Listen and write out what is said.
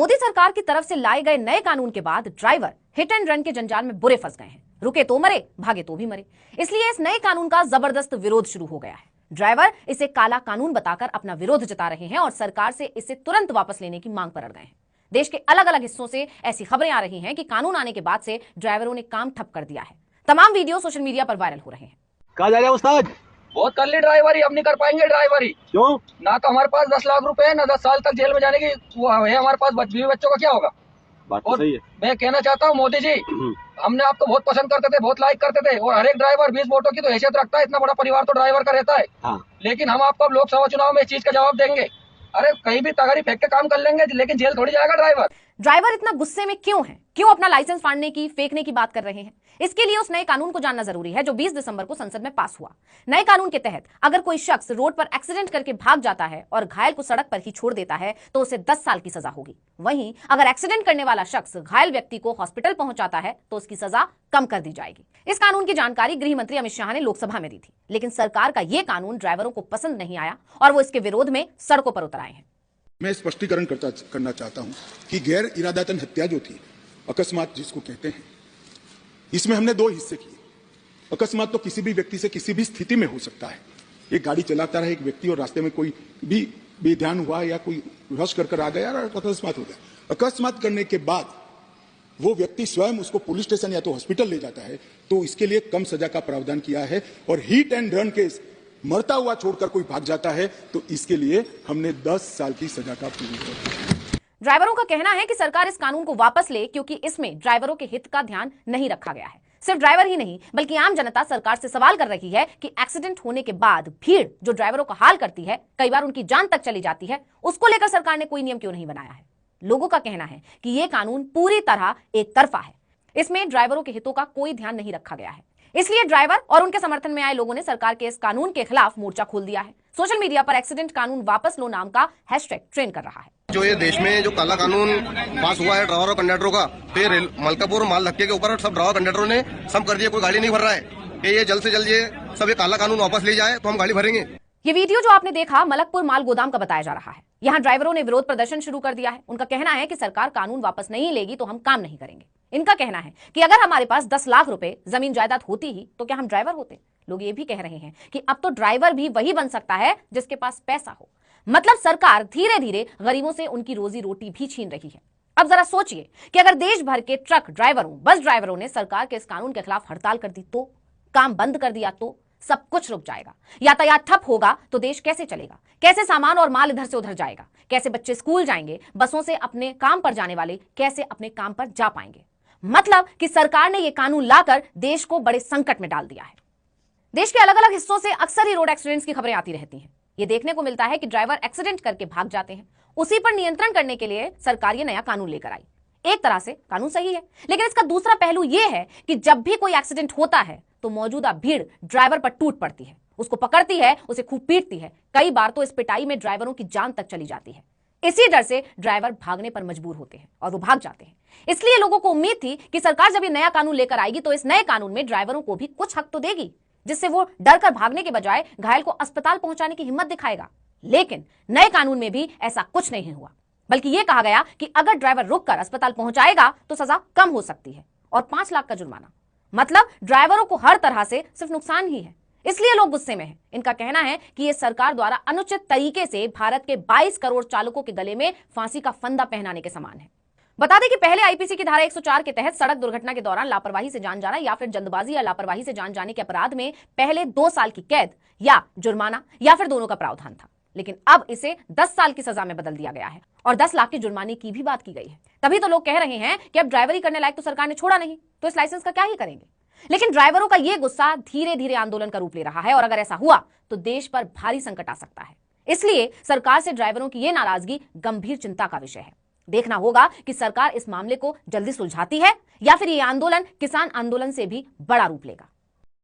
मोदी सरकार की तरफ से लाए गए नए कानून के बाद ड्राइवर हिट एंड रन के जंजाल में बुरे फंस गए हैं। रुके तो मरे, भागे तो भी मरे। इसलिए इस नए कानून का जबरदस्त विरोध शुरू हो गया है। ड्राइवर इसे काला कानून बताकर अपना विरोध जता रहे हैं और सरकार से इसे तुरंत वापस लेने की मांग पर अड़ गए हैं। देश के अलग अलग हिस्सों से ऐसी खबरें आ रही हैं कि कानून आने के बाद से ड्राइवरों ने काम ठप कर दिया है। तमाम वीडियो सोशल मीडिया पर वायरल हो रहे हैं। कहा जा रहा है उस्ताद? बहुत कर ली ड्राइवरी, अब नहीं कर पाएंगे ड्राइवरी। क्यों? ना तो हमारे पास 10 लाख रुपए है, ना 10 साल तक जेल में जाने की वो है हमारे पास। बीवी बच्चों का क्या होगा? बात तो और सही है। मैं कहना चाहता हूँ मोदी जी, हमने आपको बहुत पसंद करते थे, बहुत लाइक करते थे, और हर एक ड्राइवर 20 वोटों की तो हैसियत रखता है। इतना बड़ा परिवार तो ड्राइवर का रहता है। हाँ। लेकिन हम आपको अब लोकसभा चुनाव में इस चीज का जवाब देंगे। अरे कहीं भी तगारी फेंक के काम कर लेंगे, लेकिन जेल थोड़ी जाएगा ड्राइवर। ड्राइवर इतना गुस्से में क्यों है, क्यों अपना लाइसेंस फाड़ने की, फेंकने की बात कर रहे हैं? इसके लिए उस नए कानून को जानना जरूरी है जो 20 दिसंबर को संसद में पास हुआ। नए कानून के तहत अगर कोई शख्स रोड पर एक्सीडेंट करके भाग जाता है और घायल को सड़क पर ही छोड़ देता है तो उसे 10 साल की सजा होगी। वहीं अगर एक्सीडेंट करने वाला शख्स घायल व्यक्ति को हॉस्पिटल पहुंचाता है तो उसकी सजा कम कर दी जाएगी। इस कानून की जानकारी गृह मंत्री अमित शाह ने लोकसभा में दी थी, लेकिन सरकार का यह कानून ड्राइवरों को पसंद नहीं आया और वो इसके विरोध में सड़कों पर उतर आए हैं। मैं स्पष्टीकरण करना चाहता हूं कि गैर इरादतन हत्या जो थी, अकस्मात जिसको कहते हैं, इसमें हमने दो हिस्से किए। अकस्मात तो किसी भी व्यक्ति से किसी भी स्थिति में हो सकता है। एक गाड़ी चलाता रहा एक व्यक्ति और रास्ते में कोई भी बेध्यान हुआ या कोई रश कर आ गया और अकस्मात हो गया। अकस्मात करने के बाद वो व्यक्ति स्वयं उसको पुलिस स्टेशन या तो हॉस्पिटल ले जाता है तो इसके लिए कम सजा का प्रावधान किया है। और हिट एंड रन केस, मरता हुआ छोड़कर कोई भाग जाता है तो इसके लिए हमने 10 साल की सजा का प्रावधान किया। ड्राइवरों का कहना है कि सरकार इस कानून को वापस ले क्योंकि इसमें ड्राइवरों के हित का ध्यान नहीं रखा गया है। सिर्फ ड्राइवर ही नहीं बल्कि आम जनता सरकार से सवाल कर रही है कि एक्सीडेंट होने के बाद भीड़ जो ड्राइवरों का हाल करती है, कई बार उनकी जान तक चली जाती है, उसको लेकर सरकार ने कोई नियम क्यों नहीं बनाया है। लोगों का कहना है कि यह कानून पूरी तरह एक तरफा है, इसमें ड्राइवरों के हितों का कोई ध्यान नहीं रखा गया है। इसलिए ड्राइवर और उनके समर्थन में आए लोगों ने सरकार के इस कानून के खिलाफ मोर्चा खोल दिया है। सोशल मीडिया पर एक्सीडेंट कानून वापस लो नाम का हैशटैग ट्रेंड कर रहा है। जो ये देश में जो काला कानून पास हुआ है ड्राइवर और कंडक्टरों का, तो ये मलकापुर माल धक्के के ऊपर सब ड्राइवर कंडक्टरों ने सम कर दिया, कोई गाड़ी नहीं भर रहा है कि ये जल्द से जल्द ये सब ये काला कानून वापस ले जाए तो हम गाड़ी भरेंगे। ये वीडियो जो आपने देखा मलकपुर माल गोदाम का बताया जा रहा है। यहाँ ड्राइवरों ने विरोध प्रदर्शन शुरू कर दिया है। उनका कहना है कि सरकार कानून वापस नहीं लेगी तो हम काम नहीं करेंगे। इनका कहना है कि अगर हमारे पास 10 लाख रुपए जमीन जायदाद होती ही तो क्या हम ड्राइवर होते। लोग ये भी कह रहे हैं कि अब तो ड्राइवर भी वही बन सकता है जिसके पास पैसा हो। मतलब सरकार धीरे धीरे गरीबों से उनकी रोजी रोटी भी छीन रही है। अब जरा सोचिए कि अगर देश भर के ट्रक ड्राइवरों, बस ड्राइवरों ने सरकार के इस कानून के खिलाफ हड़ताल कर दी तो, काम बंद कर दिया तो सब कुछ रुक जाएगा। यातायात ठप होगा तो देश कैसे चलेगा? कैसे सामान और माल इधर से उधर जाएगा? कैसे बच्चे स्कूल जाएंगे? बसों से अपने काम पर जाने वाले कैसे अपने काम पर जा पाएंगे? मतलब कि सरकार ने यह कानून लाकर देश को बड़े संकट में डाल दिया है। देश के अलग अलग हिस्सों से अक्सर ही रोड एक्सीडेंट्स की खबरें आती रहती हैं। ये देखने को मिलता है कि ड्राइवर एक्सीडेंट करके भाग जाते हैं। उसी पर नियंत्रण करने के लिए सरकार ये नया कानून लेकर आई। एक तरह से कानून सही है, लेकिन इसका दूसरा पहलू यह है कि जब भी कोई एक्सीडेंट होता है तो मौजूदा भीड़ ड्राइवर पर टूट पड़ती है, उसको पकड़ती है, उसे खूब पीटती है। कई बार तो इस पिटाई में ड्राइवरों की जान तक चली जाती है। इसी डर से ड्राइवर भागने पर मजबूर होते हैं और वो भाग जाते हैं। इसलिए लोगों को उम्मीद थी कि सरकार जब ये नया कानून लेकर आएगी तो इस नए कानून में ड्राइवरों को भी कुछ हक तो देगी, जिससे वो डर कर भागने के बजाय घायल को अस्पताल पहुंचाने की हिम्मत दिखाएगा। लेकिन नए कानून में भी ऐसा कुछ नहीं हुआ, बल्कि यह कहा गया कि अगर ड्राइवर रुककर अस्पताल पहुंचाएगा तो सजा कम हो सकती है और 5 लाख का जुर्माना। मतलब ड्राइवरों को हर तरह से सिर्फ नुकसान ही है। इसलिए लोग गुस्से में हैं। इनका कहना है कि यह सरकार द्वारा अनुचित तरीके से भारत के 22 करोड़ चालकों के गले में फांसी का फंदा पहनाने के समान है। बता दें कि पहले आईपीसी की धारा 104 के तहत सड़क दुर्घटना के दौरान लापरवाही से जान जाना या फिर जल्दबाजी या लापरवाही से जान जाने के अपराध में पहले 2 साल की कैद या जुर्माना या फिर दोनों का प्रावधान था, लेकिन अब इसे 10 साल की सजा में बदल दिया गया है और 10 लाख के जुर्माने की भी बात की गई है। तभी तो लोग कह रहे हैं कि अब ड्राइवरी करने लायक तो सरकार ने छोड़ा नहीं, तो इस लाइसेंस का क्या ही करेंगे। लेकिन ड्राइवरों का यह गुस्सा धीरे धीरे आंदोलन का रूप ले रहा है और अगर ऐसा हुआ तो देश पर भारी संकट आ सकता है। इसलिए सरकार से ड्राइवरों की यह नाराजगी गंभीर चिंता का विषय है। देखना होगा कि सरकार इस मामले को जल्दी सुलझाती है या फिर यह आंदोलन किसान आंदोलन से भी बड़ा रूप लेगा।